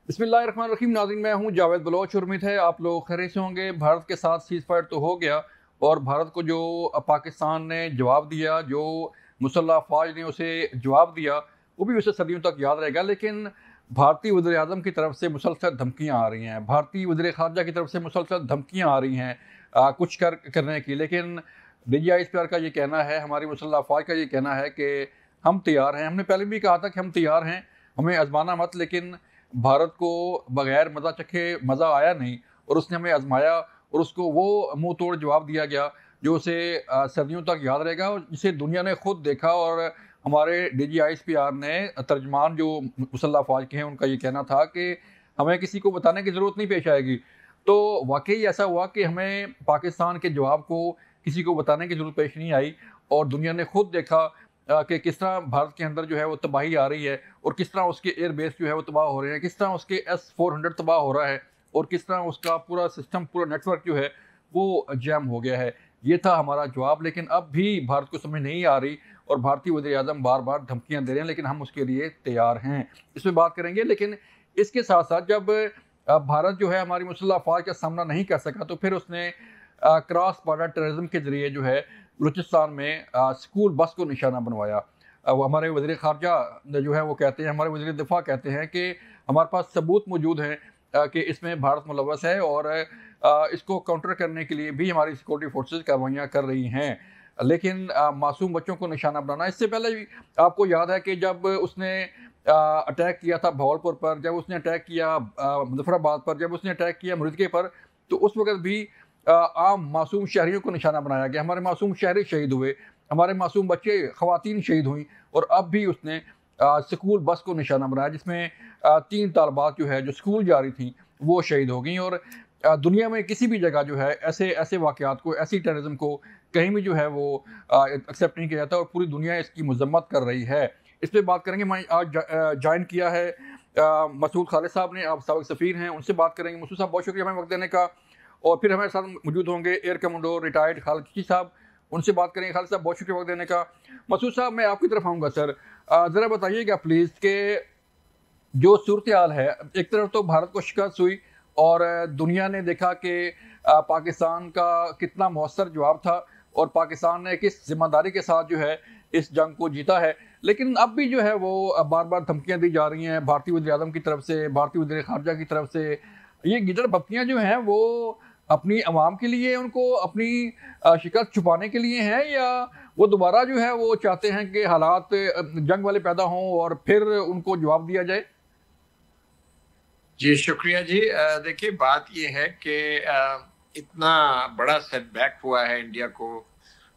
बिस्मिल्लाहिर्रहमानिर्रहीम। नाज़रीन, मैं हूं जावेद बलोच और उम्मीद है आप लोग खैरियत से होंगे। भारत के साथ सीज़ फायर तो हो गया और भारत को जो पाकिस्तान ने जवाब दिया, जो मुसल्लह फ़ौज ने उसे जवाब दिया, वो भी उसे सदियों तक याद रहेगा। लेकिन भारतीय वज़ीर आज़म की तरफ से मुसलसल धमकियाँ आ रही हैं, भारतीय वज़ीर ख़ारजा की तरफ से मुसलसल धमकियाँ आ रही हैं कुछ करने की। लेकिन DGISPR का ये कहना है, हमारी मुसल्लह फ़ौज का ये कहना है कि हम तैयार हैं। हमने पहले भी कहा था कि हम तैयार हैं, हमें आजमाना मत। लेकिन भारत को बगैर मज़ा चखे मज़ा आया नहीं और उसने हमें आजमाया और उसको वो मुंह तोड़ जवाब दिया गया जो उसे सदियों तक याद रहेगा और जिसे दुनिया ने खुद देखा। और हमारे DGISPR ने तर्जमान जो मुसल्लह फ़ौज के हैं उनका ये कहना था कि हमें किसी को बताने की ज़रूरत नहीं पेश आएगी। तो वाकई ऐसा हुआ कि हमें पाकिस्तान के जवाब को किसी को बताने की ज़रूरत पेश नहीं आई और दुनिया ने खुद देखा कि किस तरह भारत के अंदर जो है वो तबाही आ रही है और किस तरह उसके एयर बेस जो है वो तबाह हो रहे हैं, किस तरह उसके S-400 तबाह हो रहा है और किस तरह उसका पूरा सिस्टम, पूरा नेटवर्क जो है वो जैम हो गया है। ये था हमारा जवाब। लेकिन अब भी भारत को समझ नहीं आ रही और भारतीय वज़ीर आज़म बार बार धमकियाँ दे रहे हैं, लेकिन हम उसके लिए तैयार हैं। इस पर बात करेंगे। लेकिन इसके साथ साथ जब भारत जो है हमारी मुसल्लह अफ़वाज का सामना नहीं कर सका तो फिर उसने क्रॉस बॉर्डर टेररिज्म के ज़रिए जो है बलूचिस्तान में स्कूल बस को निशाना बनवाया। वो हमारे वज़ीर ख़ारजा जो है वो कहते हैं, हमारे वज़ीर दिफ़ा कहते हैं कि हमारे पास सबूत मौजूद हैं कि इसमें भारत मुलव्वस है और इसको काउंटर करने के लिए भी हमारी सिक्योरिटी फोर्सेस कार्रवाइयाँ कर रही हैं। लेकिन मासूम बच्चों को निशाना बनाना, इससे पहले भी आपको याद है कि जब उसने अटैक किया था भावलपुर पर, जब उसने अटैक किया मुजफ्फराबाद पर, जब उसने अटैक किया मुर्दके पर, तो उस वक़्त भी आम मासूम शहरियों को निशाना बनाया गया। हमारे मासूम शहरी शहीद हुए, हमारे मासूम बच्चे, ख़वातीन शहीद हुई और अब भी उसने स्कूल बस को निशाना बनाया जिसमें 3 तालिबात जो है जो स्कूल जा रही थीं वो शहीद हो गईं। और दुनिया में किसी भी जगह जो है ऐसे ऐसे वाक़यात को, ऐसी टेररिज्म को कहीं भी जो है वो एक्सेप्ट नहीं किया जाता और पूरी दुनिया इसकी मज़म्मत कर रही है। इस पे बात करेंगे। मैं आज जॉइन किया है मसूद खालिद साहब ने, आप साबिक़ सफ़ीर हैं, उनसे बात करेंगे। मसूद साहब, बहुत शुक्रिया हमें वक़्त देने का। और फिर हमारे साथ मौजूद होंगे air commando retired Khalid Chishti साहब, उनसे बात करेंगे। खालिद साहब, बहुत शुक्रिया वक्त देने का। मसूद साहब, मैं आपकी तरफ आऊँगा सर। ज़रा बताइएगा प्लीज़ कि जो सूरत हाल है, एक तरफ तो भारत को शिकस्त हुई और दुनिया ने देखा कि पाकिस्तान का कितना मौसर जवाब था और पाकिस्तान ने किस जिम्मेदारी के साथ जो है इस जंग को जीता है। लेकिन अब भी जो है वो बार बार धमकियाँ दी जा रही हैं भारतीय वज़ीर आज़म की तरफ से, भारतीय वज़ीर ख़ारजा की तरफ से। ये गिदड़ बत्तियाँ जो हैं वो अपनी आवाम के लिए, उनको अपनी शिकस्त छुपाने के लिए हैं, या वो दोबारा जो है वो चाहते हैं कि हालात जंग वाले पैदा हों और फिर उनको जवाब दिया जाए? जी, शुक्रिया जी। देखिए, बात ये है कि इतना बड़ा सेटबैक हुआ है इंडिया को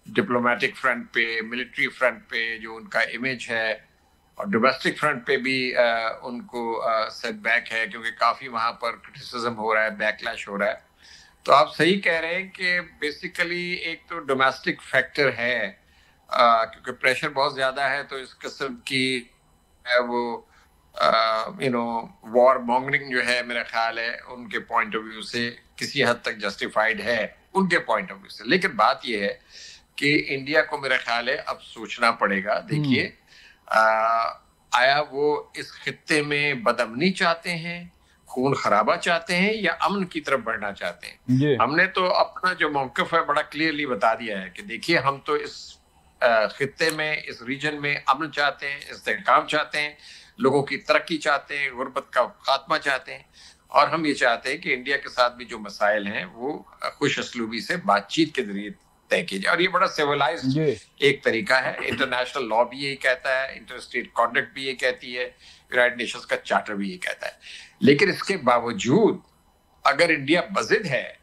डिप्लोमेटिक फ्रंट पे, मिलिट्री फ्रंट पे, जो उनका इमेज है, और डोमेस्टिक फ्रंट पे भी उनको सेटबैक है क्योंकि काफ़ी वहाँ पर क्रिटिसिज्म हो रहा है, बैकलैश हो रहा है। तो आप सही कह रहे हैं कि बेसिकली एक तो डोमेस्टिक फैक्टर है, क्योंकि प्रेशर बहुत ज़्यादा है, तो इस किस्म की है वो वॉर मॉन्गरिंग जो है, मेरा ख्याल है उनके पॉइंट ऑफ व्यू से किसी हद तक जस्टिफाइड है, उनके पॉइंट ऑफ व्यू से। लेकिन बात यह है कि इंडिया को मेरा ख्याल है अब सोचना पड़ेगा। देखिए, आया वो इस खित्ते में बदअमनी चाहते हैं, खून खराबा चाहते हैं, या अमन की तरफ बढ़ना चाहते हैं? हमने तो अपना जो मौक़िफ़ है बड़ा क्लियरली बता दिया है कि देखिए, हम तो इस खित्ते में, इस रीजन में अमन चाहते हैं, इस्तेहकाम चाहते हैं, लोगों की तरक्की चाहते हैं, गुर्बत का खात्मा चाहते हैं, और हम ये चाहते हैं कि इंडिया के साथ भी जो मसाइल हैं वो खुश असलूबी से बातचीत के जरिए तय किए जाए। और ये बड़ा सिविलाइज्ड एक तरीका है। इंटरनेशनल लॉ भी यही कहता है, इंटरस्टेट कॉन्डक्ट भी ये कहती है, यूनाइटेड नेशंस का चार्टर भी ये कहता है। लेकिन इसके बावजूद अगर इंडिया बज़िद है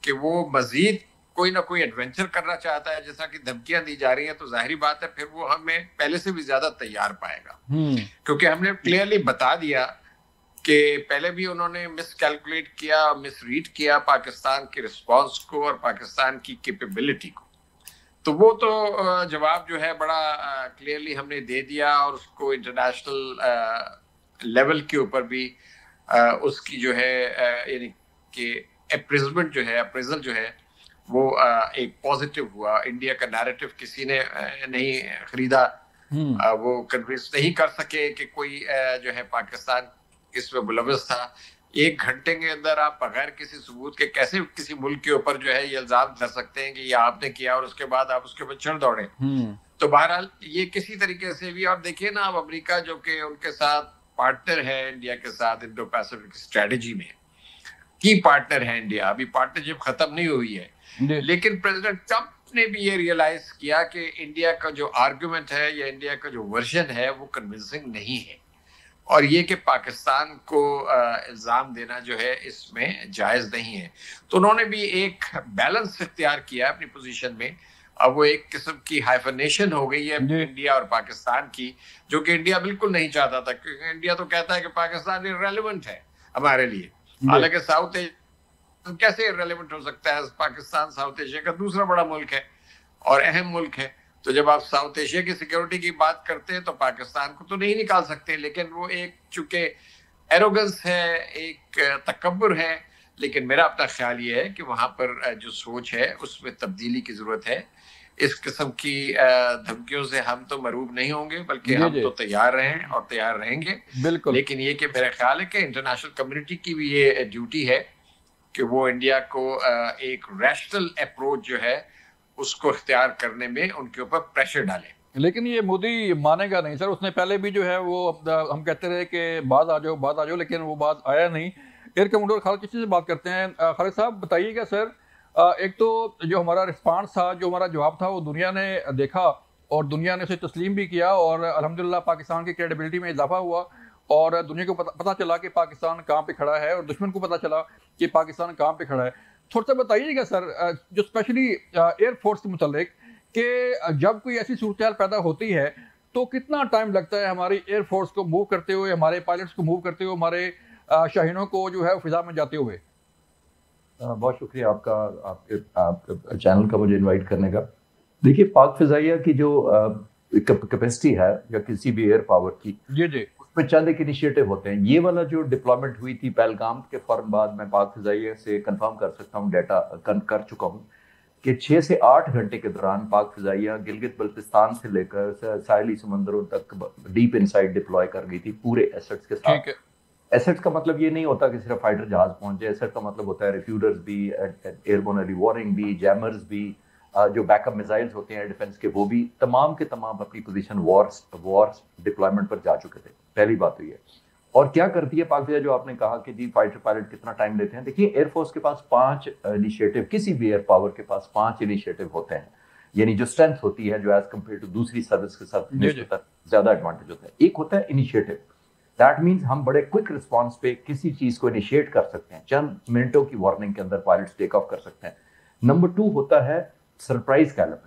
कि वो मजीद कोई ना कोई एडवेंचर करना चाहता है, जैसा कि धमकियां दी जा रही हैं, तो जाहिर बात है फिर वो हमें पहले से भी ज्यादा तैयार पाएगा। क्योंकि हमने क्लियरली बता दिया कि पहले भी उन्होंने मिसकैलकुलेट किया, मिसरीड किया पाकिस्तान के रिस्पांस को और पाकिस्तान की कैपेबिलिटी को। तो वो तो जवाब जो है बड़ा क्लियरली हमने दे दिया, और उसको इंटरनेशनल लेवल के ऊपर भी उसकी जो है यानी कि अप्रेजल जो है वो एक पॉजिटिव हुआ। इंडिया का नैरेटिव किसी ने नहीं खरीदा, वो कन्विंस नहीं कर सके कि कोई जो है पाकिस्तान इसमें मुलव्वस था। 1 घंटे के अंदर आप बगैर किसी सबूत के कैसे किसी मुल्क के ऊपर जो है ये इल्जाम कर सकते हैं कि ये आपने किया और उसके बाद आप उसके ऊपर चढ़ दौड़े। तो बहरहाल ये किसी तरीके से भी, और देखिए ना, अब अमेरिका जो कि उनके साथ पार्टनर है इंडिया के साथ इंडो पैसिफिक स्ट्रेटेजी में, की पार्टनर है इंडिया, अभी पार्टनरशिप खत्म नहीं हुई है, लेकिन प्रेसिडेंट ट्रंप ने भी ये रियलाइज किया कि इंडिया का जो आर्गुमेंट है या इंडिया का जो वर्जन है वो कन्विंसिंग नहीं है, और ये कि पाकिस्तान को इल्जाम देना जो है इसमें जायज नहीं है। तो उन्होंने भी एक बैलेंस इख्तियार किया अपनी पोजीशन में। अब वो एक किस्म की हाइफनेशन हो गई है इंडिया और पाकिस्तान की, जो कि इंडिया बिल्कुल नहीं चाहता था, क्योंकि इंडिया तो कहता है कि पाकिस्तान इररेलेवेंट है हमारे लिए। हालांकि साउथ एशिया कैसे इररेलेवेंट हो सकता है? पाकिस्तान साउथ एशिया का दूसरा बड़ा मुल्क है और अहम मुल्क है। तो जब आप साउथ एशिया की सिक्योरिटी की बात करते हैं तो पाकिस्तान को तो नहीं निकाल सकते, लेकिन वो एक चूंकि एरोगेंस है, एक तकब्बुर है। लेकिन मेरा अपना ख्याल ये है कि वहां पर जो सोच है उसमें तब्दीली की जरूरत है। इस किस्म की धमकियों से हम तो मरूब नहीं होंगे, बल्कि हम तो तैयार रहें और तैयार रहेंगे। बिल्कुल। लेकिन ये कि मेरा ख्याल है कि इंटरनेशनल कम्युनिटी की भी ये ड्यूटी है कि वो इंडिया को एक रैशनल अप्रोच जो है उसको इख्तियार करने में उनके ऊपर प्रेशर डाले। लेकिन ये मोदी मानेगा नहीं सर। उसने पहले भी जो है वो हम कहते रहे कि बात आ जाओ, लेकिन वो बात आया नहीं। एयर कमांडर खालिद चिश्ती से बात करते हैं। खालिद साहब बताइएगा सर, एक तो जो हमारा रिस्पांस था, जो हमारा जवाब था, वो दुनिया ने देखा और दुनिया ने उसे तस्लीम भी किया, और अल्हम्दुलिल्लाह पाकिस्तान की क्रेडिबिलिटी में इजाफा हुआ और दुनिया को पता चला कि पाकिस्तान कहाँ पे खड़ा है और दुश्मन को पता चला कि पाकिस्तान कहाँ पे खड़ा है। थोड़ा सा बताइएगा सर, जो स्पेशली एयरफोर्स के मुतालिक, कि जब कोई ऐसी सूरत पैदा होती है तो कितना टाइम लगता है हमारी एयरफोर्स को मूव करते हुए, हमारे पायलट्स को मूव करते हुए, हमारे शाहीनों को जो है फिजा में जाते हुए? बहुत शुक्रिया आपका, आपके चैनल का मुझे इनवाइट करने का। देखिए, पाक फिजाइया की जो कैपेसिटी है या किसी भी एयर पावर की, जी उसमें चंद एक इनिशिएटिव होते हैं। ये वाला जो डिप्लॉयमेंट हुई थी पहलगाम के फौरन बाद, मैं पाक फिजाइया से कंफर्म कर सकता हूँ, डाटा कर चुका हूँ कि 6 से 8 घंटे के दौरान पाक फिजाइया गिलगित बल्तिस्तान से लेकर साहिली समंदरों तक डीप इनसाइड डिप्लॉय कर गई थी पूरे एसेट्स के साथ। एसेट्स का मतलब ये नहीं होता कि सिर्फ फाइटर जहाज पहुंचे। एसेट का मतलब होता है रिफ्यूजर्स भी, एयरबोर्न अर्ली वार्निंग भी, जैमर्स भी, जो बैकअप मिसाइल्स होते हैं डिफेंस के, वो भी तमाम के तमाम अपनी पोजीशन वॉर डिप्लॉयमेंट पर जा चुके थे। पहली बात तो ये। और क्या करती है पाक फिजाइया, जो आपने कहा कि जी फाइटर पायलट कितना टाइम लेते हैं। देखिए, एयरफोर्स के पास 5 इनिशिएटिव, किसी भी एयर पावर के पास 5 इनिशिएटिव होते हैं, यानी जो स्ट्रेंथ होती है, जो एज कम्पेयर टू दूसरी सर्विस के साथ ज्यादा एडवांटेज होता है। एक होता है इनिशिएटिव, दैट मीन्स हम बड़े क्विक रिस्पॉन्स पे किसी चीज को इनिशिएट कर सकते हैं, चंद मिनटों की वार्निंग के अंदर पायलट्स टेक ऑफ कर सकते हैं। नंबर 2 होता है सरप्राइज का एलिमेंट,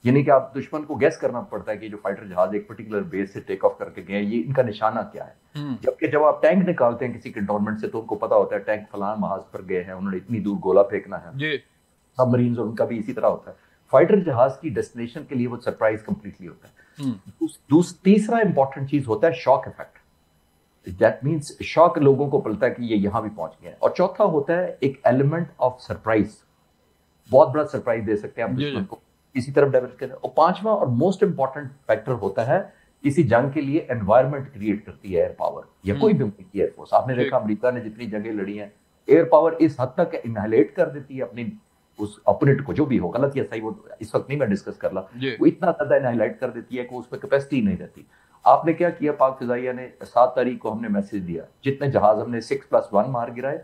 यानी कि आप दुश्मन को गेस करना पड़ता है कि जो फाइटर जहाज एक पर्टिकुलर बेस से टेक ऑफ करके गए, ये इनका निशाना क्या है। जबकि जब आप टैंक निकालते हैं किसी कंटोनमेंट से, तो उनको पता होता है टैंक फलां महाज पर गए हैं, उन्होंने इतनी दूर गोला फेंकना है। सबमरीन्स और उनका भी इसी तरह होता है। फाइटर जहाज की डेस्टिनेशन के लिए वो सरप्राइज कंप्लीटली होता है। तीसरा इंपॉर्टेंट चीज होता है shock effect, that means shock लोगों को पलता है कि ये यहां भी पहुंच गए। और चौथा होता है एक एलिमेंट ऑफ सरप्राइज, बहुत बड़ा सरप्राइज दे सकते हैं आप दुश्मन को, किसी तरफ डाइवर्ट करें। और पांचवा और मोस्ट इंपॉर्टेंट फैक्टर होता है किसी जंग के लिए एनवायरनमेंट क्रिएट करती है एयर पावर या कोई भी मुल्क की एयरफोर्स। आपने देखा अमेरिका ने जितनी जंगें लड़ी हैं, एयर पावर इस हद तक इनहेलेट कर देती है अपनी उस ऑपोनेंट को, जो भी हो, गलत या सही वो इस वक्त नहीं मैं डिस्कस कर रहा, वो इतना ज्यादा इनहेलेट कर देती है कि उसमें कैपेसिटी नहीं रहती। आपने क्या किया, पाक फिजाइया ने 7 तारीख को हमने मैसेज दिया, जितने जहाज हमने 6+1 मार गिराए,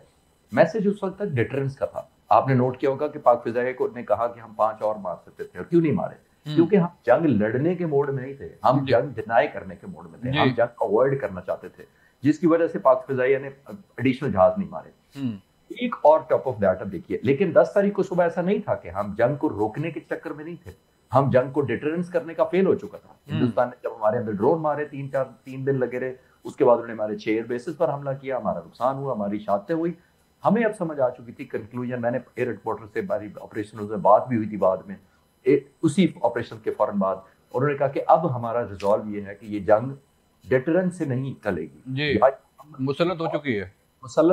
मैसेज उस वक्त तक डिटरेंस का था। आपने नोट किया होगा कि पाक फिजाइया को ने कहा कि हम 5 और मार सकते थे, और क्यों नहीं मारे? क्योंकि हम जंग लड़ने के मोड में नहीं थे, हम जंग डिनाई करने के मोड में थे, हम जंग अवॉइड करना चाहते थे, जिसकी वजह से पाक फिजाइया ने एडिशनल जहाज नहीं मारे। एक और टॉप ऑफ दैट देखिए, लेकिन 10 तारीख को सुबह ऐसा नहीं था कि हम जंग को रोकने के चक्कर में नहीं थे, हम जंग को डिटरेंस करने का फेल हो चुका था। हिंदुस्तान ने जब हमारे अंदर ड्रोन मारे, 3 दिन लगे रहे, उसके बाद उन्होंने हमारे 6 एयर बेसिस पर हमला किया, हमारा नुकसान हुआ, हमारी शहादतें हुई। हमें अब समझ आ चुकी थी, कंक्लूजन, मैंने एयर हेडक्वार्टर से हमारी ऑपरेशन में बात भी हुई थी बाद में, उसी ऑपरेशन के फौरन बाद उन्होंने कहा कि अब हमारा रिजॉल्व ये है कि ये जंग डिटरेंस से नहीं टलेगी, मुसल्लत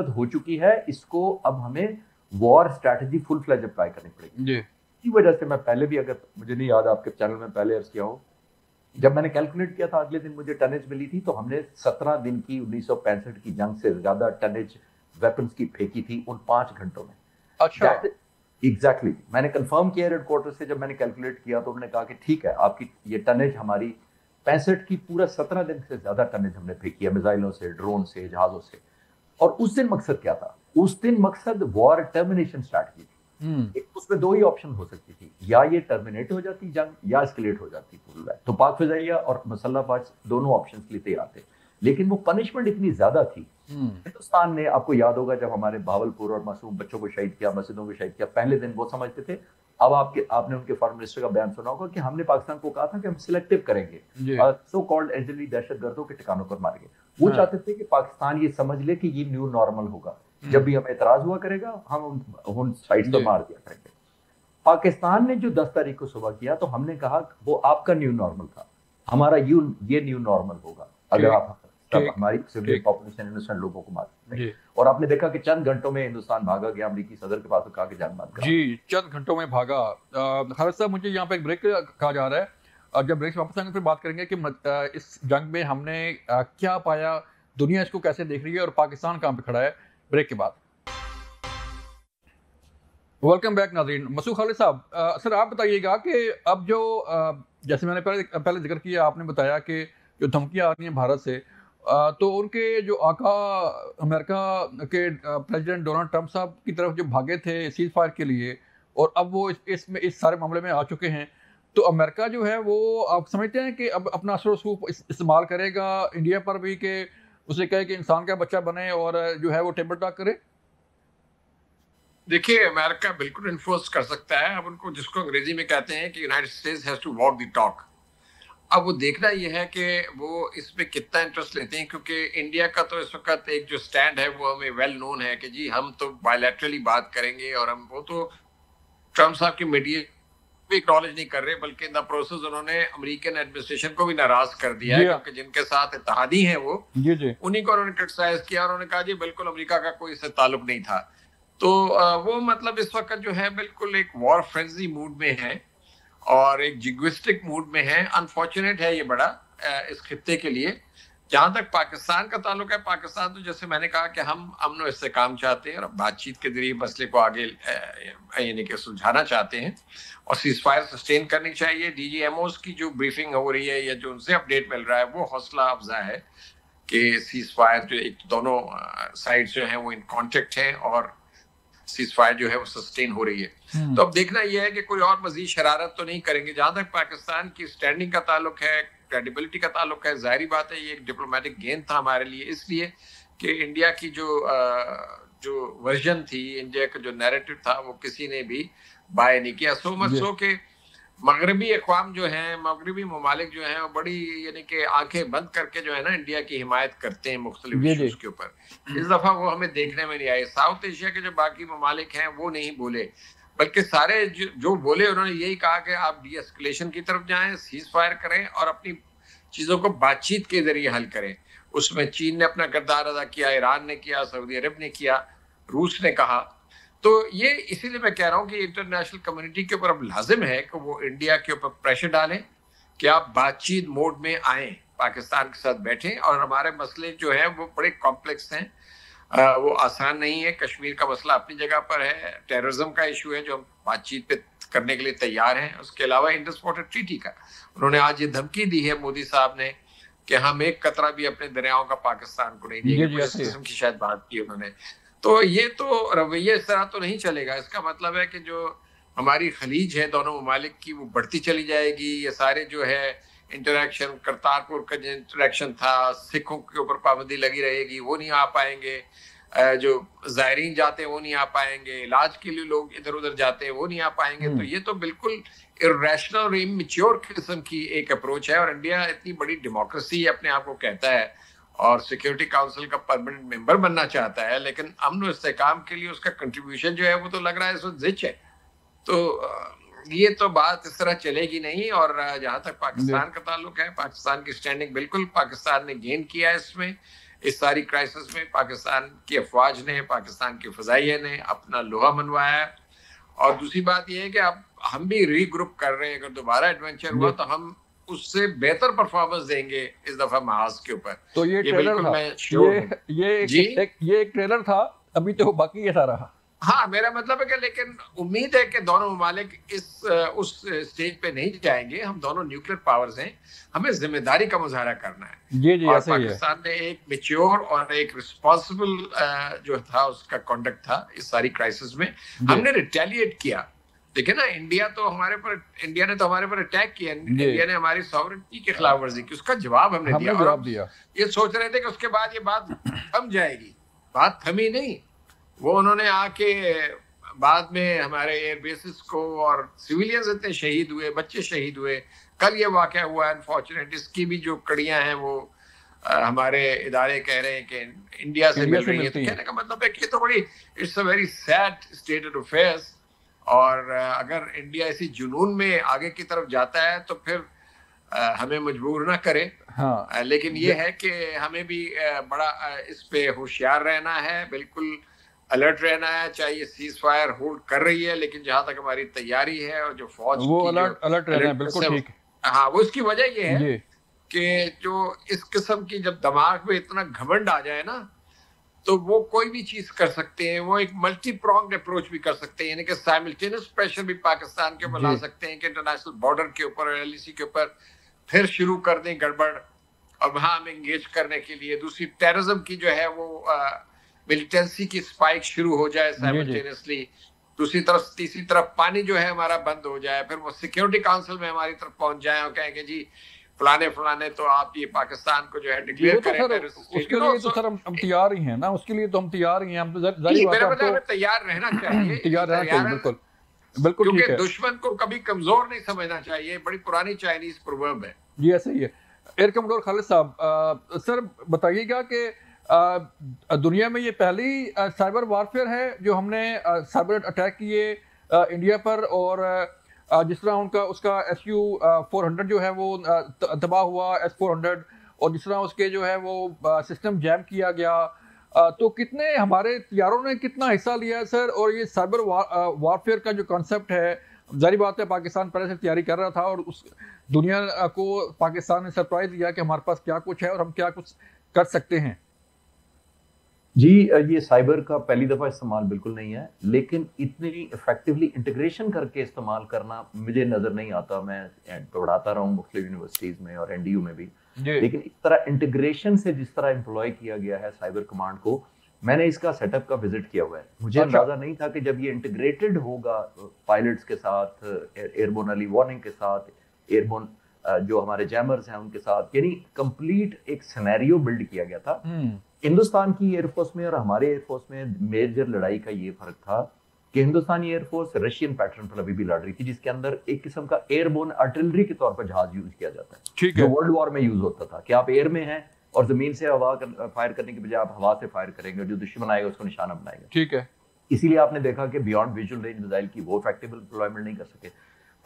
हो चुकी है, इसको अब हमें war strategy full fledge apply करनी पड़ेगी। इसी वजह से मैं पहले भी, अगर मुझे नहीं याद, आपके चैनल में पहले अर्ज किया हो जब मैंने कैलकुलेट किया था अगले दिन मुझे टनेज मिली थी, तो हमने 17 दिन की 1965 की जंग से ज्यादा टनेज वेपन्स की फेंकी थी उन 5 घंटों में। अच्छा, एग्जैक्टली मैंने कंफर्म किया हेडक्वार्टर से, जब मैंने कैलकुलेट किया तो उन्होंने कहा कि ठीक है, आपकी ये टनेज हमारी 65 की पूरा 17 दिन से ज्यादा टनेज हमने फेंकी है, मिसाइलों से, ड्रोन से, जहाजों से। और उस दिन मकसद क्या था? उस दिन मकसद वॉर टर्मिनेशन स्ट्रैटेजी थी। उसमें 2 ही ऑप्शन हो सकती थी, या ये टर्मिनेट हो जाती जंग या एस्केलेट हो जाती पूरी। तो पाक फिजाइया और मुसल्लह फौज दोनों ऑप्शन के लिए तैयार थे, लेकिन वो पनिशमेंट इतनी ज्यादा थी। हिंदुस्तान ने, आपको याद होगा जब हमारे भावलपुर और मासूम बच्चों को शहीद किया, मस्जिदों को शहीद किया, पहले दिन वो समझते थे। अब आपने उनके फॉरेन मिनिस्टर का बयान सुना होगा कि हमने पाकिस्तान को कहा था कि हम सिलेक्टिव करेंगे और सो कॉल्ड एंजली दहशतगर्दों के ठिकानों पर मारेंगे। वो चाहते थे कि पाकिस्तान ये समझ ले कि ये न्यू नॉर्मल होगा, जब भी हमें एतराज हुआ करेगा हम उन साइट्स पर मार दिया करेंगे। पाकिस्तान ने जो 10 तारीख को सुबह किया, तो हमने कहा वो आपका न्यू नॉर्मल था, हमारा ये न्यू नॉर्मल होगा अगर आप हमारी सिविलियन पॉपुलेशन, इनोसेंट लोगों को मार। और आपने देखा कि चंद घंटों में हिंदुस्तान भागा गया अमरीकी सदर के पास, कहा कि जान मार जी, चंद घंटों में भागा। खालिद साहब, मुझे यहाँ पे एक ब्रेक कहा जा रहा है, और जब ब्रेक से वापस आएंगे फिर बात करेंगे कि इस जंग में हमने क्या पाया, दुनिया इसको कैसे देख रही है और पाकिस्तान कहाँ पे खड़ा है। ब्रेक के बाद वेलकम बैक नाज़रीन। मसूद खालिद साहब, सर आप बताइएगा कि अब जो जैसे मैंने पहले जिक्र किया, आपने बताया कि जो धमकियाँ आ रही हैं भारत से, तो उनके जो आका अमेरिका के प्रेसिडेंट डोनाल्ड ट्रंप साहब की तरफ जो भागे थे सीज फायर के लिए, और अब वो इस सारे मामले में आ चुके हैं, तो अमेरिका जो है वो आप समझते हैं कि अब अपना असर रसूख इस्तेमाल करेगा इंडिया पर भी, कि उसे कहे कि इंसान का बच्चा बने और जो है वो टेबल टॉक करे? देखिए, अमेरिका बिल्कुल इन्फोर्स कर सकता है। अब उनको, जिसको अंग्रेजी में कहते हैं कि United States has to walk the talk. अब वो देखना ये है कि वो इसमें कितना इंटरेस्ट लेते हैं, क्योंकि इंडिया का तो इस वक्त एक जो स्टैंड है वो हमें वेल नोन है कि जी हम तो बायलैटरली बात करेंगे, और हम वो तो ट्रम्प साहब की मीडिया भी एक्नॉलेज नहीं कर रहे, बल्कि इन द प्रोसेस उन्होंने अमेरिकन एडमिनिस्ट्रेशन को भी नाराज कर दिया है, क्योंकि जिनके साथ इत्तेहादी हैं वो उन्हीं को उन्होंने क्रिटिसाइज किया, और उन्होंने कहा जी बिल्कुल अमेरिका का कोई इससे ताल्लुक नहीं था। तो वो मतलब इस वक्त जो है बिल्कुल एक वॉर फ्रेंजी मूड में है और एक जिग्विस्टिक मूड में है। अनफॉर्चुनेट है ये बड़ा इस खित्ते के लिए। जहां तक पाकिस्तान का ताल्लुक है, पाकिस्तान तो जैसे मैंने कहा कि हम अमन इससे काम चाहते हैं और बातचीत के जरिए मसले को आगे यानी कि सुलझाना चाहते हैं, और सीज फायर सस्टेन करनी चाहिए। DGMOs की जो ब्रीफिंग हो रही है या जो उनसे अपडेट मिल रहा है वो हौसला अफजा है कि सीज फायर जो एक दोनों साइड जो है वो इन कॉन्टेक्ट है और सीज फायर जो है वो सस्टेन हो रही है। तो अब देखना यह है कि कोई और मजीद शरारत तो नहीं करेंगे। जहां तक पाकिस्तान की स्टैंडिंग का ताल्लुक है, क्रेडिबिलिटी का ताल्लुक है, जाहिर बात है ये एक डिप्लोमेटिक गेन था हमारे लिए, इसलिए कि इंडिया की जो वर्जन थी, इंडिया का जो नैरेटिव था, वो किसी ने भी बाय नहीं किया। सो मच सो के मगरबी अक़वाम जो हैं, मगरबी ममालिक जो हैं, वो बड़ी यानी कि आंखें बंद करके जो है ना इंडिया की हिमायत करते हैं मुख्तलिफ इश्यूज के ऊपर। इस दफा वो हमें देखने में नहीं आए। साउथ एशिया के जो बाकी ममालिक हैं वो नहीं बोले, बल्कि सारे जो बोले उन्होंने यही कहा कि आप डी एस्केलेशन की तरफ जाएं, सीज फायर करें और अपनी चीजों को बातचीत के जरिए हल करें। उसमें चीन ने अपना किरदार अदा किया, ईरान ने किया, सऊदी अरब ने किया, रूस ने कहा। तो ये इसीलिए मैं कह रहा हूँ कि इंटरनेशनल कम्युनिटी के ऊपर अब लाजिम है कि वो इंडिया के ऊपर प्रेशर डालें कि आप बातचीत मोड में आए, पाकिस्तान के साथ बैठें। और हमारे मसले जो है वो बड़े कॉम्प्लेक्स हैं, वो आसान नहीं है। कश्मीर का मसला अपनी जगह पर है, टेररिज्म का इशू है जो हम बातचीत पे करने के लिए तैयार हैं। उसके अलावा इंडस वाटर ट्रीटी का उन्होंने आज ये धमकी दी है मोदी साहब ने कि हम एक कतरा भी अपने दरियाओं का पाकिस्तान को नहीं देंगे, इस किस्म की शायद बात की उन्होंने। तो ये तो रवैया इस तरह तो नहीं चलेगा। इसका मतलब है कि जो हमारी खलीज है दोनों ममालिक की, वो बढ़ती चली जाएगी। ये सारे जो है इंटरेक्शन, करतारपुर का जो इंटरेक्शन था, सिखों के ऊपर पाबंदी लगी रहेगी, वो नहीं आ पाएंगे। जो ज़ायरीन जाते हैं वो नहीं आ पाएंगे, इलाज के लिए लोग इधर उधर जाते हैं वो नहीं आ पाएंगे। तो ये तो बिल्कुल इर्रेशनल और इमेच्योर किस्म की एक अप्रोच है। और इंडिया इतनी बड़ी डेमोक्रेसी अपने आप को कहता है और सिक्योरिटी काउंसिल का परमानेंट मेंबर बनना चाहता है, लेकिन अमन और इस्तेहकाम के लिए उसका कंट्रीब्यूशन जो है वो तो लग रहा है इस वक्त ज़िच है। तो ये तो बात इस तरह चलेगी नहीं। और जहां तक पाकिस्तान का ताल्लुक है, पाकिस्तान की स्टैंडिंग बिल्कुल पाकिस्तान ने गेन किया है इसमें, इस सारी क्राइसिस में। पाकिस्तान की अफवाज ने, पाकिस्तान की फ़ज़ाइया ने अपना लोहा मनवाया है। और दूसरी बात यह है कि अब हम भी रीग्रुप कर रहे हैं। अगर दोबारा एडवेंचर हुआ तो हम उससे बेहतर परफॉर्मेंस देंगे इस दफा महाज के ऊपर। तो ये ट्रेलर बिल्कुल था, मैं श्योर हूं। ये एक ट्रेलर था, अभी तो बाकी ये सारा। हाँ, मेरा मतलब है कि लेकिन उम्मीद है कि दोनों ममालिक उस स्टेज पे नहीं जाएंगे। हम दोनों न्यूक्लियर पावर्स हैं, हमें जिम्मेदारी का मुजाहरा करना है। जी और ऐसे ही है। पाकिस्तान ने एक मैच्योर और एक रिस्पॉन्सिबल जो था उसका कंडक्ट था इस सारी क्राइसिस में। हमने रिटेलिएट किया। देखिए ना, इंडिया ने तो हमारे पर अटैक किया, इंडिया ने हमारी सॉवरेनिटी की खिलाफ वर्जी की, उसका जवाब हमने दिया। ये सोच रहे थे कि उसके बाद ये बात थम जाएगी, बात थमी नहीं। वो उन्होंने आके बाद में हमारे एयरबेसिस को, और सिविलियंस इतने शहीद हुए, बच्चे शहीद हुए। कल ये वाकया हुआ अनफॉर्चुनेट, इसकी भी जो कड़ियां हैं वो हमारे इदारे कह रहे हैं कि इंडिया से मिल रही है। तो कहने का मतलब है कि तो बड़ी it's a very sad state of affairs. और अगर इंडिया इसी जुनून में आगे की तरफ जाता है तो फिर हमें मजबूर ना करे। हाँ। लेकिन ये है कि हमें भी बड़ा इस पे होशियार रहना है, बिल्कुल अलर्ट रहना है। चाहे ये सीज फायर होल्ड कर रही है, लेकिन जहां तक हमारी तैयारी है और जो फौज वो की अलर्ट रहना है, बिल्कुल ठीक। हाँ, वो इसकी वजह ये है कि जो इस किस्म की जब दिमाग में इतना घमंड आ जाए ना, तो वो कोई भी चीज कर सकते हैं। वो एक मल्टी प्रोंग्ड अप्रोच भी कर सकते हैं, यानी कि साइमल्टेनियस प्रेशर भी पाकिस्तान के ऊपर ला सकते हैं कि इंटरनेशनल बॉर्डर के ऊपर और एलईसी के ऊपर फिर शुरू कर दें गड़बड़, और वहां हम एंगेज करने के लिए। दूसरी, टेररिज्म की जो है वो मिलिटेंसी की स्पाइक शुरू हो जाए साइमल्टेनियसली। दूसरी तरफ, तीसरी तरफ पानी जो है हमारा बंद हो जाए, फिर वो सिक्योरिटी काउंसिल में हमारी तरफ पहुंच जाए और कहें कि जी फलाने तो आप ये पाकिस्तान को जो है डिक्लेयर करें टेररिस्ट स्टेट। उसके लिए तो सर हम तैयार ही हैं ना, उसके लिए तो हम तैयार ही हैं। हम तो मेरा मतलब हमें तैयार रहना चाहिए, तैयार रहना चाहिए, बिल्कुल बिल्कुल, क्योंकि दुश्मन को कभी कमजोर नहीं समझना चाहिए। बड़ी पुरानी चाइनीज प्रोवर्ब है। जी ऐसे ही है। एयर कमोडोर खालिद साहब, सर बताइएगा कि दुनिया में ये पहली साइबर वारफेयर है जो हमने साइबर अटैक किए इंडिया पर, और जिस तरह उसका SU-400 जो है वो तबाह हुआ, S-400, और जिस तरह उसके जो है वो सिस्टम जैम किया गया, तो कितने हमारे तैयारों ने कितना हिस्सा लिया है सर? और ये साइबर वारफेयर का जो कॉन्सेप्ट है, जारी बात है पाकिस्तान पहले से तैयारी कर रहा था, और उस दुनिया को पाकिस्तान ने सरप्राइज दिया कि हमारे पास क्या कुछ है और हम क्या कुछ कर सकते हैं। जी, ये साइबर का पहली दफा इस्तेमाल बिल्कुल नहीं है, लेकिन इतनी इफेक्टिवली इंटीग्रेशन करके इस्तेमाल करना मुझे नजर नहीं आता। मैं पढ़ाता रहा हूँ मुख्तलिफ यूनिवर्सिटीज में और NDU में भी, लेकिन इस तरह इंटीग्रेशन से जिस तरह एम्प्लॉय किया गया है साइबर कमांड को, मैंने इसका सेटअप का विजिट किया हुआ है। मुझे अंदाजा नहीं था कि जब ये इंटीग्रेटेड होगा पायलट्स के साथ, एयरबोर्न अर्ली वार्निंग के साथ, एयरबोर्न जो हमारे जैमर्स हैं उनके साथ, यानी कंप्लीट एक सिनेरियो बिल्ड किया गया था। हिंदुस्तान की एयरफोर्स में और हमारे एयरफोर्स में मेजर लड़ाई का ये फर्क था कि हिंदुस्तानी एयरफोर्स रशियन पैटर्न पर अभी भी लड़ रही थी, जिसके अंदर एक किस्म का एयरबोर्न आर्टिलरी के तौर पर जहाज यूज किया जाता है, ठीक है, जो वर्ल्ड वॉर में यूज होता था कि आप एयर में हैं और जमीन से फायर करने के बजाय आप हवा से फायर करेंगे, जो दुश्मन आएगा उसको निशाना बनाएगा। ठीक है। इसीलिए आपने देखा कि बियॉन्ड विजुअल रेंज मिसाइल की वो इफेक्टिव डिप्लॉयमेंट नहीं कर सके।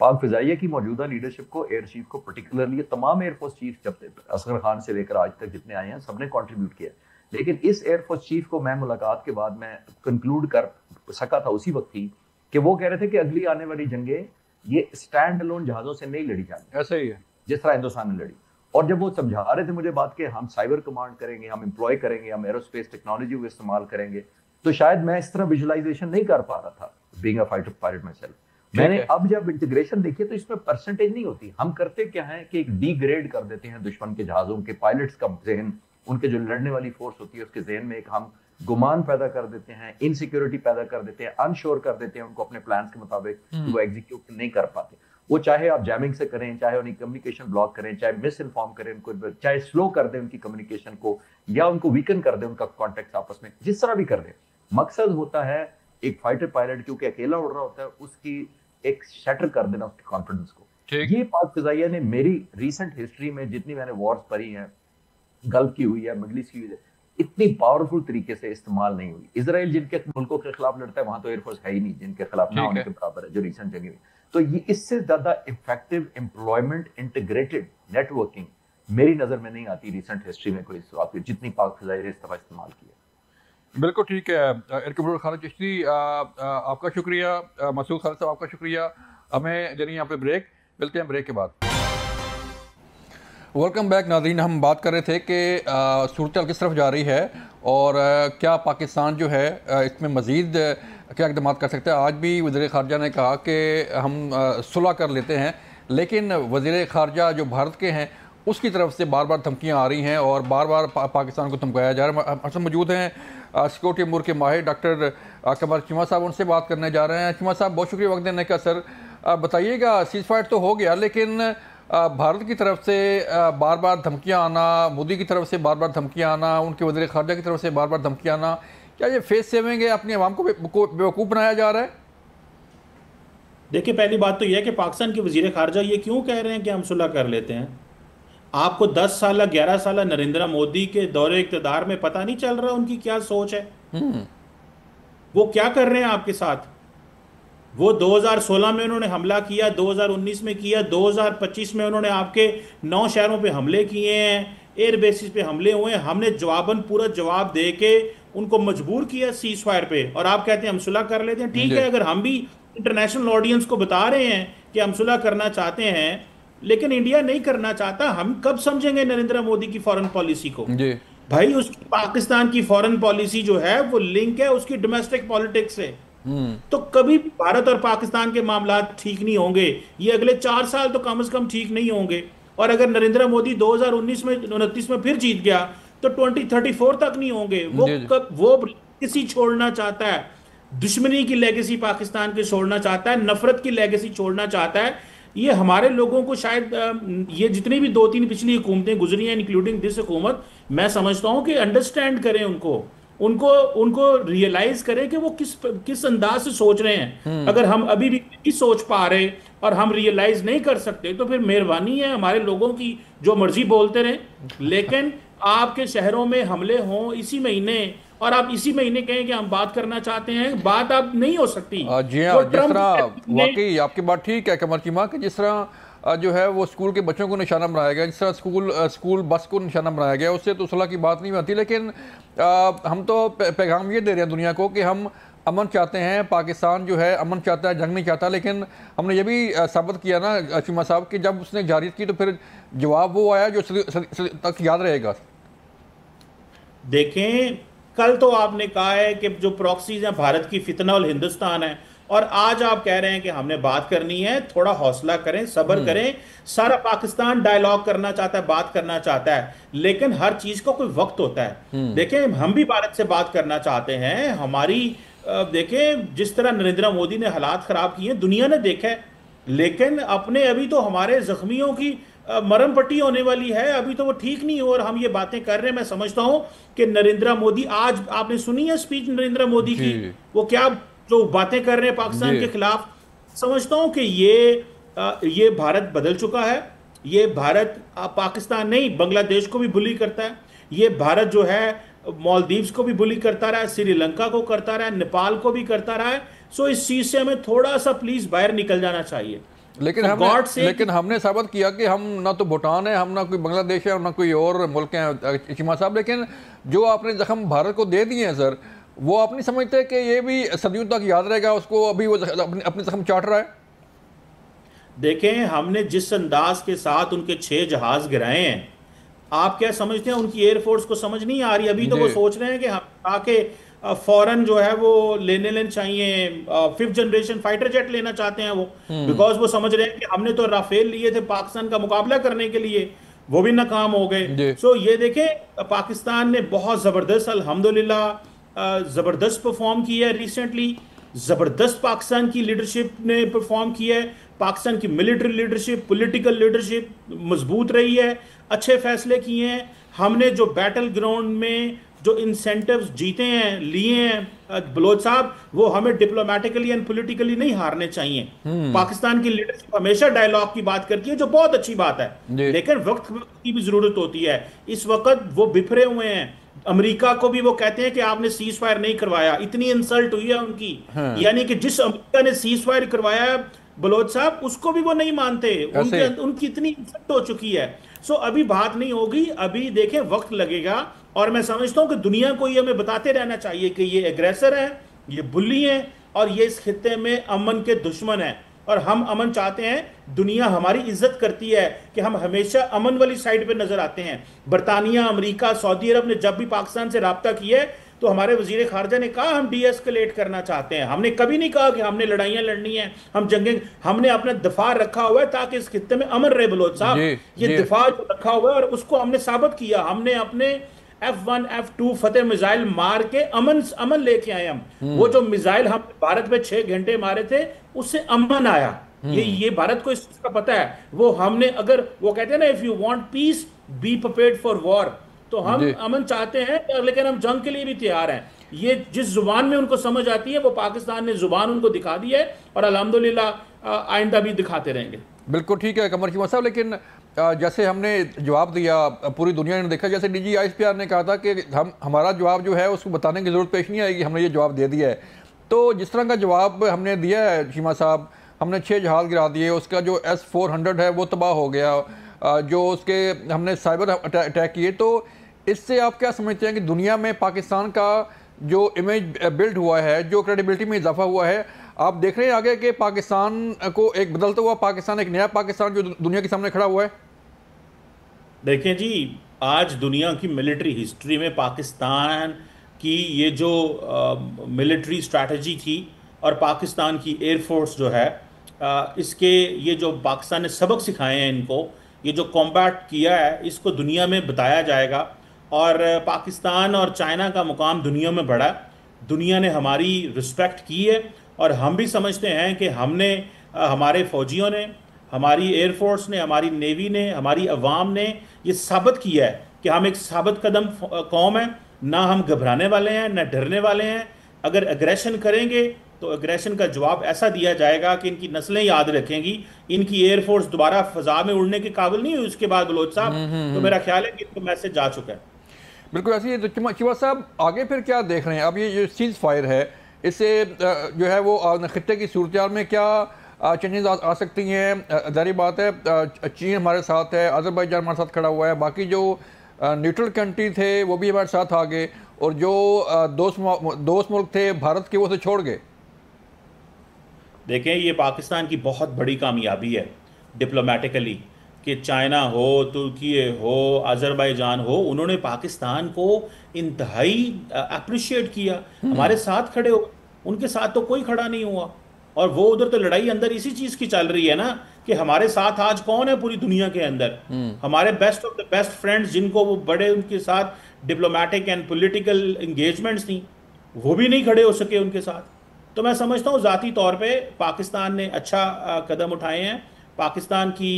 पाक फिजाइया की मौजूदा लीडरशिप को, एयर चीफ को पर्टिकुलरली, तमाम एयरफोर्स चीफ जब असगर खान से लेकर आज तक जितने आए हैं सबने कॉन्ट्रीब्यूट किया। लेकिन इस एयरफोर्स चीफ को मैं मुलाकात के बाद मैं कंक्लूड कर सका था उसी वक्त ही कि वो कह रहे थे कि अगली आने वाली जंगें ये स्टैंड अलोन जहाजों से नहीं लड़ी जाएंगी, ऐसा ही है जिस तरह हिंदुस्तान ने लड़ी। और जब वो समझा रहे थे मुझे बात कि हम साइबर कमांड करेंगे, हम एम्प्लॉय करेंगे, हम एरोस्पेस टेक्नोलॉजी को इस्तेमाल करेंगे, तो शायद मैं इस तरह विजुअलाइजेशन नहीं कर पा रहा था being a fighter pilot my self. मैंने अब जब इंटीग्रेशन देखी तो इसमें परसेंटेज नहीं होती। हम करते क्या है कि एक डिग्रेड कर देते हैं दुश्मन के जहाजों के पायलट्स का जहन, उनके जो लड़ने वाली फोर्स होती है उसके जहन में एक हम गुमान पैदा कर देते हैं, इनसिक्योरिटी पैदा कर देते हैं, अनश्योर कर देते हैं उनको अपने प्लान्स के मुताबिक वो एग्जीक्यूट नहीं कर पाते। वो चाहे आप जैमिंग से करें, चाहे उनकी कम्युनिकेशन ब्लॉक करें, चाहे मिस इन्फॉर्म करें उनको, चाहे स्लो कर दें उनकी कम्युनिकेशन को, या उनको वीकन कर दें उनका कॉन्टेक्ट आपस में, जिस तरह भी कर दें। मकसद होता है एक फाइटर पायलट क्योंकि अकेला उड़ रहा होता है उसकी एक शटर कर देना उसके कॉन्फिडेंस को। ये पाक फिजाइया ने मेरी रीसेंट हिस्ट्री में जितनी मैंने वॉर्स पढ़ी हैं, गल्फ की हुई है, मिडल ईस्ट की हुई है, इतनी पावरफुल तरीके से इस्तेमाल नहीं हुई। इजराइल जिनके मुल्कों के खिलाफ लड़ता है वहां तो एयरफोर्स है ही नहीं जिनके खिलाफ ना होने के बराबर है जो रिसेंट जंग हुई। तो ये इससे ज्यादा इफेक्टिव एम्प्लॉयमेंट, इंटीग्रेटेड नेटवर्किंग मेरी नजर में नहीं आती रिसेंट हिस्ट्री में कोई आपकी जितनी पाक फिजाइया ने इस तरह इस्तेमाल किया। बिल्कुल ठीक है। एयर कमांडर खालिद चिश्ती आपका शुक्रिया, मसूद खालिद साहब आपका शुक्रिया। हमें देनी यहाँ पे ब्रेक, मिलते हैं ब्रेक के बाद। वेलकम बैक नाज़रीन। हम बात कर रहे थे कि सूरत किस तरफ जा रही है और क्या पाकिस्तान जो है इसमें मज़ीद क्या इक़दाम कर सकता है। आज भी वज़ीर ख़ारजा ने कहा कि हम सुलह कर लेते हैं, लेकिन वज़ीर ख़ारजा जो भारत के हैं उसकी तरफ से बार बार धमकियाँ आ रही हैं और बार बार पाकिस्तान को धमकाया जा रहा है। हम मौजूद हैं सिक्योरिटी अमूर के माहिर डॉक्टर कमर चीमा साहब, उनसे बात करने जा रहे हैं। चीमा साहब, बहुत शुक्रिया वक्त देने का। सर बताइएगा, सीज़ फायर तो हो गया, लेकिन भारत की तरफ से बार बार धमकियां आना, मोदी की तरफ से बार बार धमकियां आना, उनके वज़ीर ख़ारजा की तरफ से बार बार धमकियां आना, क्या ये फेस सेविंग है? अपनी आवाम को बेवकूफ़ बनाया जा रहा है? देखिए, पहली बात तो यह है कि पाकिस्तान के वज़ीर ख़ारजा ये क्यों कह रहे हैं कि हम सुलह कर लेते हैं। आपको 10 साल 11 साल नरेंद्र मोदी के दौरे इक़्तिदार में पता नहीं चल रहा उनकी क्या सोच है? वो क्या कर रहे हैं आपके साथ? वो 2016 में उन्होंने हमला किया, 2019 में किया, 2025 में उन्होंने आपके 9 शहरों पे हमले किए हैं, एयर बेसिस पे हमले हुए हैं। हमने जवाबन पूरा जवाब दे के उनको मजबूर किया सीज फायर पे, और आप कहते हैं हम सुलह कर लेते हैं। ठीक है, अगर हम भी इंटरनेशनल ऑडियंस को बता रहे हैं कि हम सुलह करना चाहते हैं, लेकिन इंडिया नहीं करना चाहता, हम कब समझेंगे नरेंद्र मोदी की फॉरेन पॉलिसी को? भाई, उसकी पाकिस्तान की फॉरेन पॉलिसी जो है वो लिंक है उसकी डोमेस्टिक पॉलिटिक्स से। तो कभी भारत और पाकिस्तान के मामला ठीक नहीं होंगे, ये अगले 4 साल तो कम से कम ठीक नहीं होंगे। और अगर नरेंद्र मोदी 2019 में 29 में फिर जीत गया तो 2034 तक नहीं होंगे। वो लेगेसी छोड़ना चाहता है, दुश्मनी की लेगेसी पाकिस्तान की छोड़ना चाहता है, नफरत की लेगेसी छोड़ना चाहता है। ये हमारे लोगों को शायद ये जितनी भी 2-3 पिछली हुकूमतें गुजरी हैं, इंक्लूडिंग दिस हुकूमत, मैं समझता हूं कि अंडरस्टैंड करें उनको रियलाइज करें कि वो किस अंदाज से सोच रहे हैं। अगर हम अभी भी नहीं सोच पा रहे और हम रियलाइज नहीं कर सकते तो फिर मेहरबानी है हमारे लोगों की, जो मर्जी बोलते रहें, लेकिन आपके शहरों में हमले हों इसी महीने और आप इसी महीने कहें कि हम बात करना चाहते हैं, बात अब नहीं हो सकती। जी हाँ, जिस तरह वाकई आपकी बात ठीक है कमर चीमा, कि जिस तरह जो है वो स्कूल के बच्चों को निशाना बनाया गया, जिस तरह स्कूल बस को निशाना बनाया गया, उससे तो सुलह की बात नहीं बनती। लेकिन हम तो पैगाम ये दे रहे हैं दुनिया को कि हम अमन चाहते हैं, पाकिस्तान जो है अमन चाहता है, जंग नहीं चाहता। लेकिन हमने ये भी साबित किया ना चीमा साहब कि जब उसने जारियत की तो फिर जवाब वो आया जो तक याद रहेगा। देखें, कल तो आपने कहा है कि जो प्रॉक्सीज हैं भारत की फितना और हिंदुस्तान है, और आज आप कह रहे हैं कि हमने बात करनी है। थोड़ा हौसला करें, सब्र करें। सारा पाकिस्तान डायलॉग करना चाहता है, बात करना चाहता है, लेकिन हर चीज का कोई वक्त होता है। देखें, हम भी भारत से बात करना चाहते हैं। हमारी देखें, जिस तरह नरेंद्र मोदी ने हालात खराब किए दुनिया ने देखा है, लेकिन अपने अभी तो हमारे जख्मियों की मरहम पट्टी होने वाली है, अभी तो वो ठीक नहीं हो और हम ये बातें कर रहे हैं। मैं समझता हूं कि नरेंद्र मोदी, आज आपने सुनी है स्पीच नरेंद्र मोदी की, वो क्या जो बातें कर रहे हैं पाकिस्तान के खिलाफ, समझता हूं कि ये भारत बदल चुका है। ये भारत पाकिस्तान नहीं, बांग्लादेश को भी बुली करता है। ये भारत जो है मालदीव्स को भी बुली करता रहा है, श्रीलंका को करता रहा है, नेपाल को भी करता रहा है। सो इस चीज से हमें थोड़ा सा प्लीज बाहर निकल जाना चाहिए। लेकिन हमने साबित किया कि हम ना तो भूटान है, हम ना कोई बांग्लादेश है, ना कोई और मुल्क हैं चीमा साहब। लेकिन जो आपने जख्म भारत को दे दिए हैं सर, वो आप नहीं समझते कि ये भी सदियों तक याद रहेगा उसको? अभी वो अपने जख्म चाट रहा है। देखें, हमने जिस अंदाज के साथ उनके 6 जहाज गिराए हैं, आप क्या समझते हैं उनकी एयरफोर्स को समझ नहीं आ रही? अभी तो वो सोच रहे हैं कि हम आके फौरन जो है वो लेने चाहिए, 5th जनरेशन फाइटर जेट लेना चाहते हैं वो, बिकॉज वो समझ रहे हैं कि हमने तो राफेल लिए थे पाकिस्तान का मुकाबला करने के लिए, वो भी नाकाम हो गए। सो ये देखें, पाकिस्तान ने बहुत जबरदस्त अल्हम्दुलिल्लाह जबरदस्त परफॉर्म किया है रिसेंटली। जबरदस्त पाकिस्तान की लीडरशिप ने परफॉर्म किया है। पाकिस्तान की मिलिट्री लीडरशिप, पॉलिटिकल लीडरशिप मजबूत रही है, अच्छे फैसले किए हैं। हमने जो बैटल ग्राउंड में जो इंसेंटिव्स जीते हैं, लिए हैं बलोच साहब, वो हमें डिप्लोमेटिकली एंड पॉलिटिकली नहीं हारने चाहिए। पाकिस्तान की लीडरशिप हमेशा डायलॉग की बात करती है, जो बहुत अच्छी बात है, लेकिन वक्त की भी जरूरत होती है। इस वक्त वो बिफरे हुए हैं। अमेरिका को भी वो कहते हैं कि आपने सीज फायर नहीं करवाया, इतनी इंसल्ट हुई है उनकी। यानी कि जिस अमेरिका ने सीज फायर करवाया बलोच साहब, उसको भी वो नहीं मानते, उनकी इतनी इंसल्ट हो चुकी है। सो अभी बात नहीं होगी, अभी देखें वक्त लगेगा। और मैं समझता हूं कि दुनिया को ये हमें बताते रहना चाहिए कि ये एग्रेसर है, ये बुल्ली है और ये इस खित्ते में अमन के दुश्मन है। और हम अमन चाहते हैं। दुनिया हमारी इज्जत करती है कि हम हमेशा अमन वाली साइड पे नजर आते हैं। बरतानिया, अमेरिका, सऊदी अरब ने जब भी पाकिस्तान से राब्ता किया है तो हमारे वजीर खारजा ने कहा हम डीएस्केलेट करना चाहते हैं। हमने कभी नहीं कहा कि हमने लड़ाइयां लड़नी है, हम जंगें। हमने अपना दिफा रखा हुआ है ताकि इस खित्ते में अमन रहे। बलोच साहब, ये दिफा जो रखा हुआ है और उसको हमने साबित किया। हमने अपने F1 F2 फतेह मिसाइल मार के अमन लेके आए हम। वो जो मिसाइल हम भारत में 6 घंटे मारे थे उससे अमन आया। ये भारत को इस चीज का पता है। वो हमने, अगर वो कहते हैं ना, if you want piece be prepared for war, तो हम अमन चाहते हैं लेकिन हम जंग के लिए भी तैयार हैं। ये जिस जुबान में उनको समझ आती है वो पाकिस्तान ने जुबान उनको दिखा दी है और अल्हम्दुलिल्लाह आइंदा भी दिखाते रहेंगे। बिल्कुल ठीक है कमर शीमा साहब, लेकिन जैसे हमने जवाब दिया, पूरी दुनिया ने देखा, जैसे DGISPR ने कहा था कि हमारा जवाब जो है उसको बताने की ज़रूरत पेश नहीं आएगी, हमने ये जवाब दे दिया है। तो जिस तरह का जवाब हमने दिया है शीमा साहब, हमने 6 जहाज़ गिरा दिए, उसका जो S-400 है वो तबाह हो गया, जो उसके हमने साइबर अटैक किए, तो इससे आप क्या समझते हैं कि दुनिया में पाकिस्तान का जो इमेज बिल्ड हुआ है, जो क्रेडिबिलिटी में इजाफा हुआ है, आप देख रहे हैं आगे कि पाकिस्तान को एक बदलता हुआ पाकिस्तान, एक नया पाकिस्तान जो दुनिया के सामने खड़ा हुआ है? देखें जी, आज दुनिया की मिलिट्री हिस्ट्री में पाकिस्तान की ये जो मिलिट्री स्ट्रैटेजी थी और पाकिस्तान की एयरफोर्स जो है, इसके ये जो पाकिस्तान ने सबक सिखाए हैं इनको, ये जो कॉम्बैट किया है, इसको दुनिया में बताया जाएगा। और पाकिस्तान और चाइना का मुकाम दुनिया में बढ़ा, दुनिया ने हमारी रिस्पेक्ट की है। और हम भी समझते हैं कि हमने, हमारे फौजियों ने, हमारी एयरफोर्स ने, हमारी नेवी ने, हमारी अवाम ने ये साबित किया है कि हम एक साबित कदम कौम है। ना हम घबराने वाले हैं, ना डरने वाले हैं। अगर एग्रेशन करेंगे तो एग्रेशन का जवाब ऐसा दिया जाएगा कि इनकी नस्लें याद रखेंगी। इनकी एयरफोर्स दोबारा फजा में उड़ने के काबिल नहीं हुई उसके बाद बलोच साहब। तो मेरा ख्याल है कि इनको मैसेज जा चुका है। बिल्कुल ऐसे ही। तो शीमा साहब, आगे फिर क्या देख रहे हैं? अब ये जो सीज फायर है, इससे जो है वो खित्ते की सूरत में क्या चेंजेस आ सकती हैं? जारी बात है चीन हमारे साथ है, अज़रबैजान हमारे साथ खड़ा हुआ है, बाकी जो न्यूट्रल कंट्री थे वो भी हमारे साथ आ गए, और जो दोस्त मुल्क थे भारत के, वो से छोड़ गए। देखें, ये पाकिस्तान की बहुत बड़ी कामयाबी है डिप्लोमेटिकली कि चाइना हो, तुर्की हो, अज़रबैजान हो, उन्होंने पाकिस्तान को इंतहाई अप्रिशिएट किया, हमारे साथ खड़े हो। उनके साथ तो कोई खड़ा नहीं हुआ। और वो उधर तो लड़ाई अंदर इसी चीज़ की चल रही है ना कि हमारे साथ आज कौन है पूरी दुनिया के अंदर? हमारे best of the best friends, जिनको वो बड़े उनके साथ डिप्लोमेटिक एंड पॉलिटिकल एंगेजमेंट्स थी, वो भी नहीं खड़े हो सके उनके साथ। तो मैं समझता हूँ ज़ाती तौर पे पाकिस्तान ने अच्छा कदम उठाए हैं। पाकिस्तान की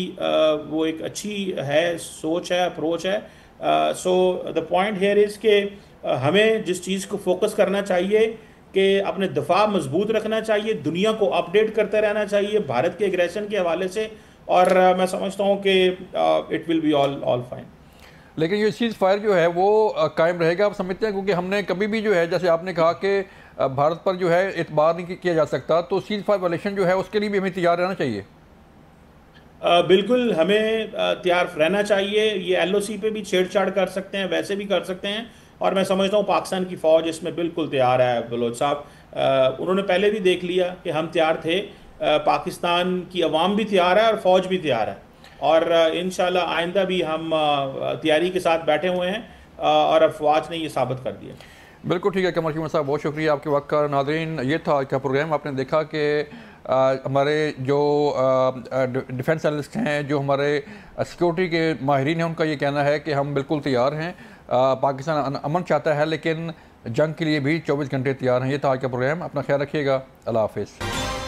वो एक अच्छी है सोच है, अप्रोच है। So the point here is के हमें जिस चीज़ को फोकस करना चाहिए कि अपने दफा मजबूत रखना चाहिए, दुनिया को अपडेट करते रहना चाहिए भारत के एग्रेशन के हवाले से। और मैं समझता हूँ कि it will be all fine. लेकिन ये चीज़ फायर जो है वो कायम रहेगा, आप समझते हैं? क्योंकि हमने कभी भी जो है, जैसे आपने कहा कि भारत पर जो है एतबार नहीं किया जा सकता, तो सीज फायर वायलेशन जो है उसके लिए भी हमें तैयार रहना चाहिए। बिल्कुल हमें तैयार रहना चाहिए। ये LOC पे भी छेड़छाड़ कर सकते हैं, वैसे भी कर सकते हैं। और मैं समझता हूँ पाकिस्तान की फ़ौज इसमें बिल्कुल तैयार है। बलोच साहब, उन्होंने पहले भी देख लिया कि हम तैयार थे, पाकिस्तान की अवाम भी तैयार है और फ़ौज भी तैयार है। और इंशाल्लाह आइंदा भी हम तैयारी के साथ बैठे हुए हैं और अफवाज ने ये साबित कर दिया। बिल्कुल ठीक है कमर शीमा साहब, बहुत शुक्रिया आपके वक्त का। नाज़रीन, ये था आज का प्रोग्राम। आपने देखा कि हमारे जो डिफेंस एनालिस्ट हैं, जो हमारे सिक्योरिटी के माहिरीन हैं, उनका ये कहना है कि हम बिल्कुल तैयार हैं। पाकिस्तान अमन चाहता है लेकिन जंग के लिए भी 24 घंटे तैयार हैं। ये था आज का प्रोग्राम। अपना ख्याल रखिएगा। अल्लाह हाफिज़।